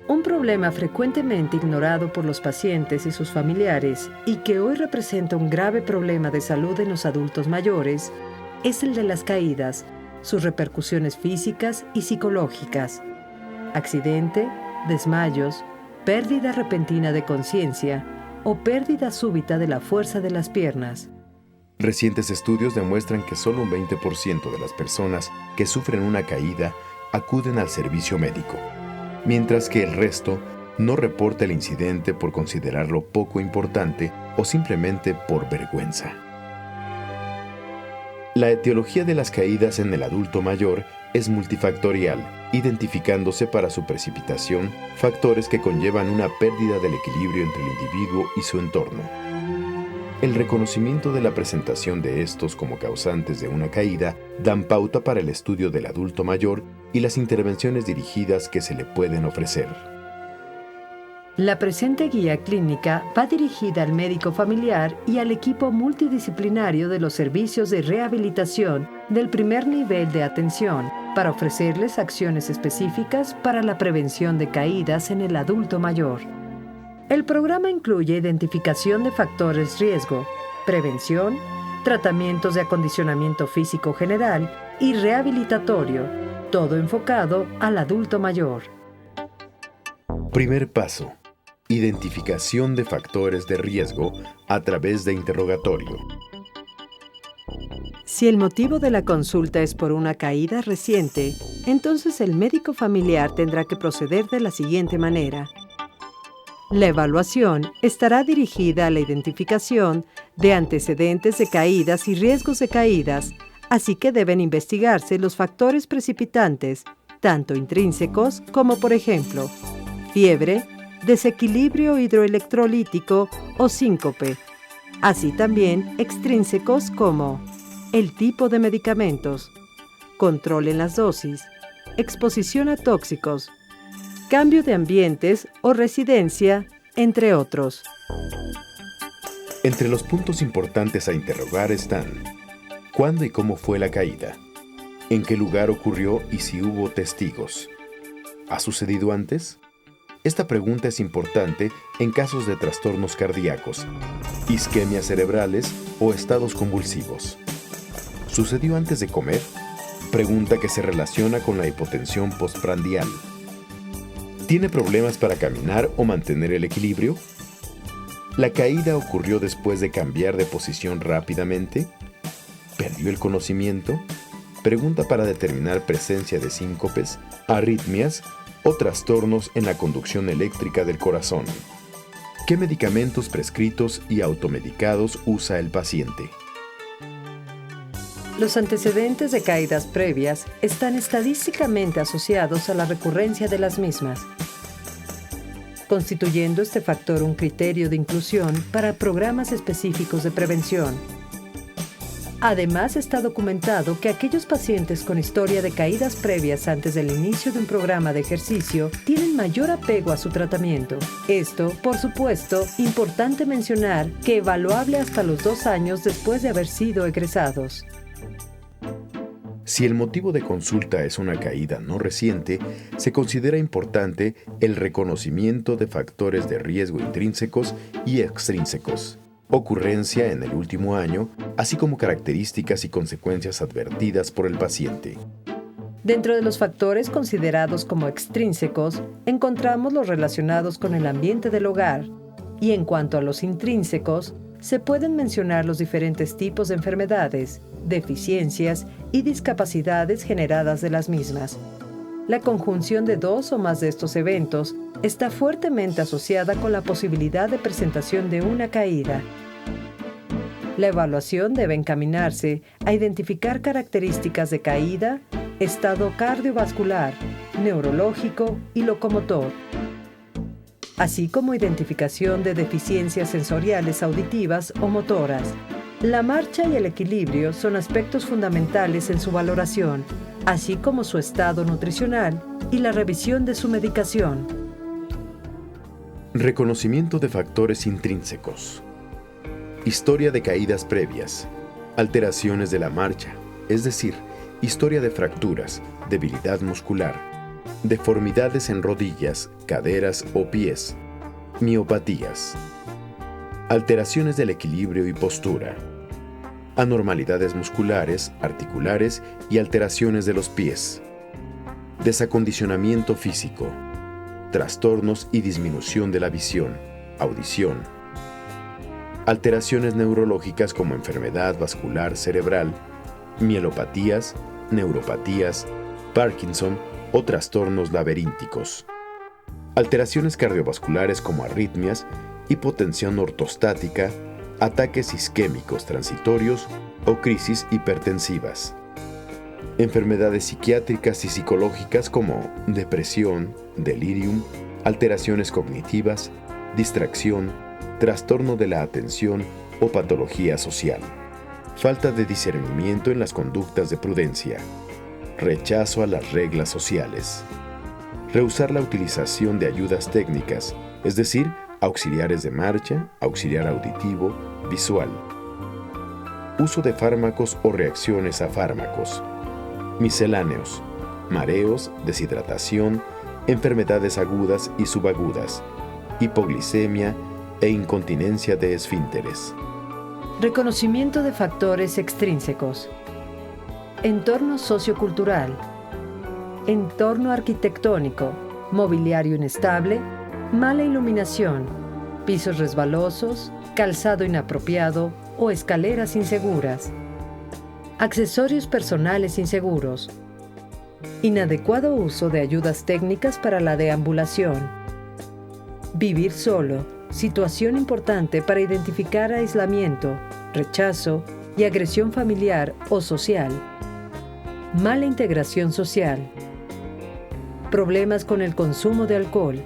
Un problema frecuentemente ignorado por los pacientes y sus familiares y que hoy representa un grave problema de salud en los adultos mayores es el de las caídas, sus repercusiones físicas y psicológicas. Accidente, desmayos, pérdida repentina de conciencia o pérdida súbita de la fuerza de las piernas. Recientes estudios demuestran que solo un 20% de las personas que sufren una caída acuden al servicio médico, mientras que el resto no reporta el incidente por considerarlo poco importante o simplemente por vergüenza. La etiología de las caídas en el adulto mayor es multifactorial, identificándose para su precipitación factores que conllevan una pérdida del equilibrio entre el individuo y su entorno. El reconocimiento de la presentación de estos como causantes de una caída dan pauta para el estudio del adulto mayor y las intervenciones dirigidas que se le pueden ofrecer. La presente guía clínica va dirigida al médico familiar y al equipo multidisciplinario de los servicios de rehabilitación del primer nivel de atención para ofrecerles acciones específicas para la prevención de caídas en el adulto mayor. El programa incluye identificación de factores riesgo, prevención, tratamientos de acondicionamiento físico general y rehabilitatorio, todo enfocado al adulto mayor. Primer paso: identificación de factores de riesgo a través de interrogatorio. Si el motivo de la consulta es por una caída reciente, entonces el médico familiar tendrá que proceder de la siguiente manera. La evaluación estará dirigida a la identificación de antecedentes de caídas y riesgos de caídas, así que deben investigarse los factores precipitantes, tanto intrínsecos como, por ejemplo, fiebre, desequilibrio hidroelectrolítico o síncope, así también extrínsecos como el tipo de medicamentos, control en las dosis, exposición a tóxicos, cambio de ambientes o residencia, entre otros. Entre los puntos importantes a interrogar están: ¿cuándo y cómo fue la caída? ¿En qué lugar ocurrió y si hubo testigos? ¿Ha sucedido antes? Esta pregunta es importante en casos de trastornos cardíacos, isquemias cerebrales o estados convulsivos. ¿Sucedió antes de comer? Pregunta que se relaciona con la hipotensión postprandial. ¿Tiene problemas para caminar o mantener el equilibrio? ¿La caída ocurrió después de cambiar de posición rápidamente? ¿Perdió el conocimiento? Pregunta para determinar presencia de síncopes, arritmias o trastornos en la conducción eléctrica del corazón. ¿Qué medicamentos prescritos y automedicados usa el paciente? Los antecedentes de caídas previas están estadísticamente asociados a la recurrencia de las mismas, constituyendo este factor un criterio de inclusión para programas específicos de prevención. Además, está documentado que aquellos pacientes con historia de caídas previas antes del inicio de un programa de ejercicio tienen mayor apego a su tratamiento. Esto, por supuesto, importante mencionar que evaluable hasta los 2 años después de haber sido egresados. Si el motivo de consulta es una caída no reciente, se considera importante el reconocimiento de factores de riesgo intrínsecos y extrínsecos, ocurrencia en el último año, así como características y consecuencias advertidas por el paciente. Dentro de los factores considerados como extrínsecos, encontramos los relacionados con el ambiente del hogar, y en cuanto a los intrínsecos, se pueden mencionar los diferentes tipos de enfermedades, deficiencias y discapacidades generadas de las mismas. La conjunción de 2 o más de estos eventos está fuertemente asociada con la posibilidad de presentación de una caída. La evaluación debe encaminarse a identificar características de caída, estado cardiovascular, neurológico y locomotor, así como identificación de deficiencias sensoriales auditivas o motoras. La marcha y el equilibrio son aspectos fundamentales en su valoración, así como su estado nutricional y la revisión de su medicación. Reconocimiento de factores intrínsecos. Historia de caídas previas. Alteraciones de la marcha, es decir, historia de fracturas, debilidad muscular, deformidades en rodillas, caderas o pies, miopatías, alteraciones del equilibrio y postura, anormalidades musculares, articulares y alteraciones de los pies, desacondicionamiento físico, trastornos y disminución de la visión, audición, alteraciones neurológicas como enfermedad vascular cerebral, mielopatías, neuropatías, Parkinson o trastornos laberínticos, alteraciones cardiovasculares como arritmias, hipotensión ortostática, ataques isquémicos transitorios o crisis hipertensivas, enfermedades psiquiátricas y psicológicas como depresión, delirium, alteraciones cognitivas, distracción, trastorno de la atención o patología social, falta de discernimiento en las conductas de prudencia, rechazo a las reglas sociales, rehusar la utilización de ayudas técnicas, es decir, auxiliares de marcha, auxiliar auditivo, visual, uso de fármacos o reacciones a fármacos, misceláneos, mareos, deshidratación, enfermedades agudas y subagudas, hipoglicemia e incontinencia de esfínteres. Reconocimiento de factores extrínsecos. Entorno sociocultural. Entorno arquitectónico. Mobiliario inestable. Mala iluminación. Pisos resbalosos. Calzado inapropiado o escaleras inseguras. Accesorios personales inseguros. Inadecuado uso de ayudas técnicas para la deambulación. Vivir solo. Situación importante para identificar aislamiento, rechazo y agresión familiar o social. Mala integración social. Problemas con el consumo de alcohol.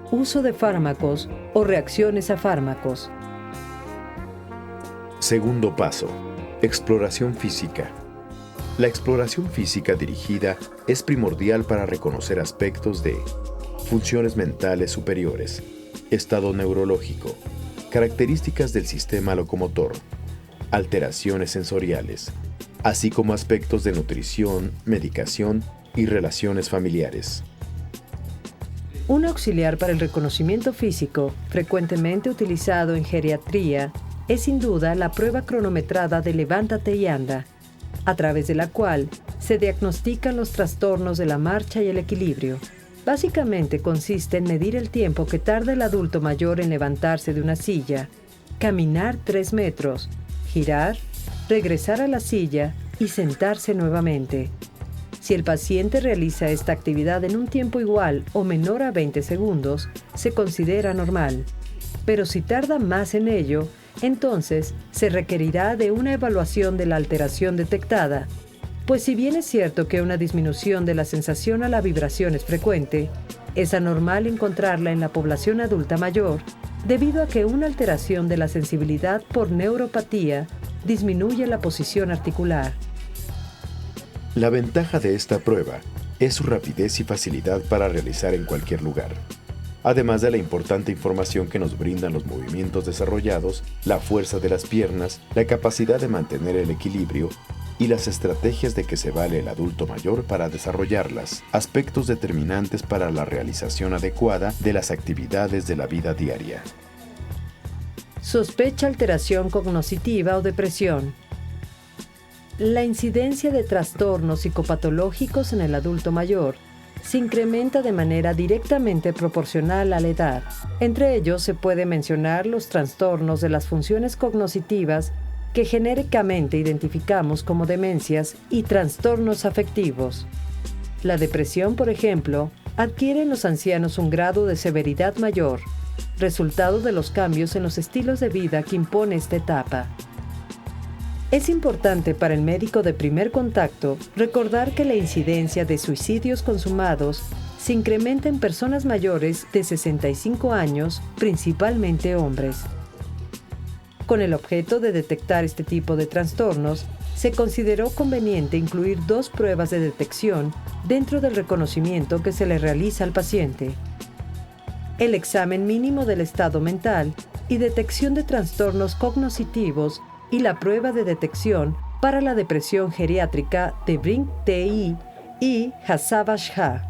Uso de fármacos o reacciones a fármacos. Segundo paso. Exploración física. La exploración física dirigida es primordial para reconocer aspectos de funciones mentales superiores, estado neurológico, características del sistema locomotor, alteraciones sensoriales, así como aspectos de nutrición, medicación y relaciones familiares. Un auxiliar para el reconocimiento físico, frecuentemente utilizado en geriatría, es sin duda la prueba cronometrada de levántate y anda, a través de la cual se diagnostican los trastornos de la marcha y el equilibrio. Básicamente consiste en medir el tiempo que tarda el adulto mayor en levantarse de una silla, caminar 3 metros, girar, regresar a la silla y sentarse nuevamente. Si el paciente realiza esta actividad en un tiempo igual o menor a 20 segundos, se considera normal. Pero si tarda más en ello, entonces se requerirá de una evaluación de la alteración detectada. Pues si bien es cierto que una disminución de la sensación a la vibración es frecuente, es anormal encontrarla en la población adulta mayor, debido a que una alteración de la sensibilidad por neuropatía disminuye la posición articular. La ventaja de esta prueba es su rapidez y facilidad para realizar en cualquier lugar, además de la importante información que nos brindan los movimientos desarrollados, la fuerza de las piernas, la capacidad de mantener el equilibrio y las estrategias de que se vale el adulto mayor para desarrollarlas, aspectos determinantes para la realización adecuada de las actividades de la vida diaria. Sospecha alteración cognitiva o depresión. La incidencia de trastornos psicopatológicos en el adulto mayor se incrementa de manera directamente proporcional a la edad. Entre ellos se puede mencionar los trastornos de las funciones cognitivas que genéricamente identificamos como demencias y trastornos afectivos. La depresión, por ejemplo, adquiere en los ancianos un grado de severidad mayor, resultado de los cambios en los estilos de vida que impone esta etapa. Es importante para el médico de primer contacto recordar que la incidencia de suicidios consumados se incrementa en personas mayores de 65 años, principalmente hombres. Con el objeto de detectar este tipo de trastornos, se consideró conveniente incluir 2 pruebas de detección dentro del reconocimiento que se le realiza al paciente: el examen mínimo del estado mental y detección de trastornos cognitivos y la prueba de detección para la depresión geriátrica de Brink-TI y Hassabashah.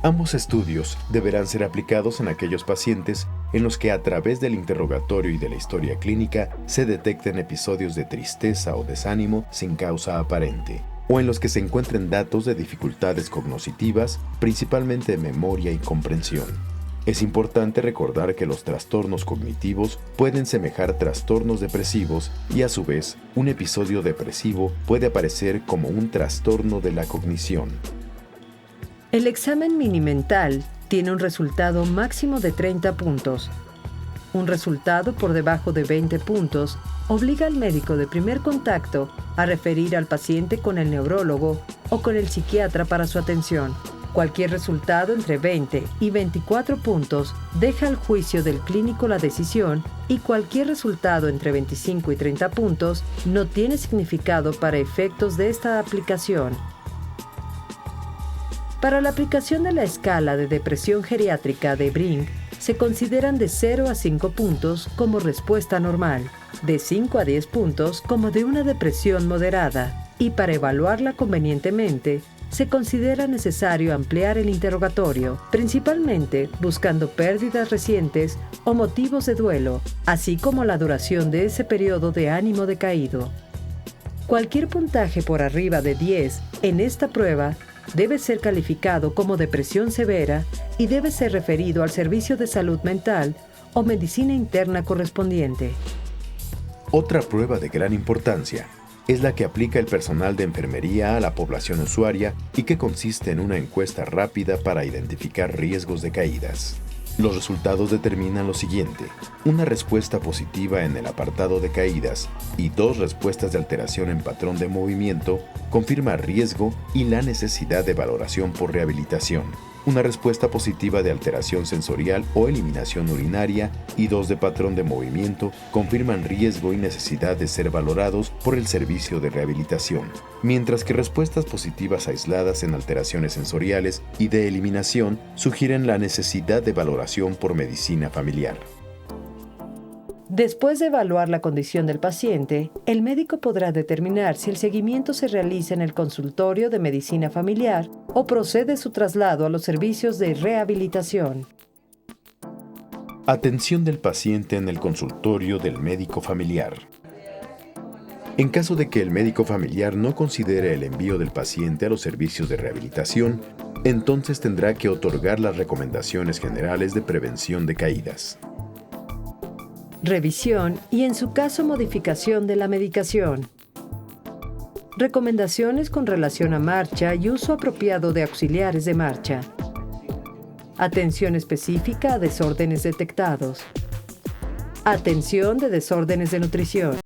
Ambos estudios deberán ser aplicados en aquellos pacientes en los que a través del interrogatorio y de la historia clínica se detecten episodios de tristeza o desánimo sin causa aparente, o en los que se encuentren datos de dificultades cognitivas, principalmente de memoria y comprensión. Es importante recordar que los trastornos cognitivos pueden semejar trastornos depresivos y a su vez un episodio depresivo puede aparecer como un trastorno de la cognición. El examen mini-mental tiene un resultado máximo de 30 puntos. Un resultado por debajo de 20 puntos obliga al médico de primer contacto a referir al paciente con el neurólogo o con el psiquiatra para su atención. Cualquier resultado entre 20 y 24 puntos deja al juicio del clínico la decisión y cualquier resultado entre 25 y 30 puntos no tiene significado para efectos de esta aplicación. Para la aplicación de la escala de depresión geriátrica de Brink, se consideran de 0 a 5 puntos como respuesta normal, de 5 a 10 puntos como de una depresión moderada, y para evaluarla convenientemente, se considera necesario ampliar el interrogatorio, principalmente buscando pérdidas recientes o motivos de duelo, así como la duración de ese periodo de ánimo decaído. Cualquier puntaje por arriba de 10 en esta prueba debe ser calificado como depresión severa y debe ser referido al servicio de salud mental o medicina interna correspondiente. Otra prueba de gran importancia es la que aplica el personal de enfermería a la población usuaria y que consiste en una encuesta rápida para identificar riesgos de caídas. Los resultados determinan lo siguiente: una respuesta positiva en el apartado de caídas y 2 respuestas de alteración en patrón de movimiento confirma riesgo y la necesidad de valoración por rehabilitación. Una respuesta positiva de alteración sensorial o eliminación urinaria y 2 de patrón de movimiento confirman riesgo y necesidad de ser valorados por el servicio de rehabilitación, mientras que respuestas positivas aisladas en alteraciones sensoriales y de eliminación sugieren la necesidad de valoración por medicina familiar. Después de evaluar la condición del paciente, el médico podrá determinar si el seguimiento se realiza en el consultorio de medicina familiar o procede su traslado a los servicios de rehabilitación. Atención del paciente en el consultorio del médico familiar. En caso de que el médico familiar no considere el envío del paciente a los servicios de rehabilitación, entonces tendrá que otorgar las recomendaciones generales de prevención de caídas. Revisión y, en su caso, modificación de la medicación. Recomendaciones con relación a marcha y uso apropiado de auxiliares de marcha. Atención específica a desórdenes detectados. Atención de desórdenes de nutrición.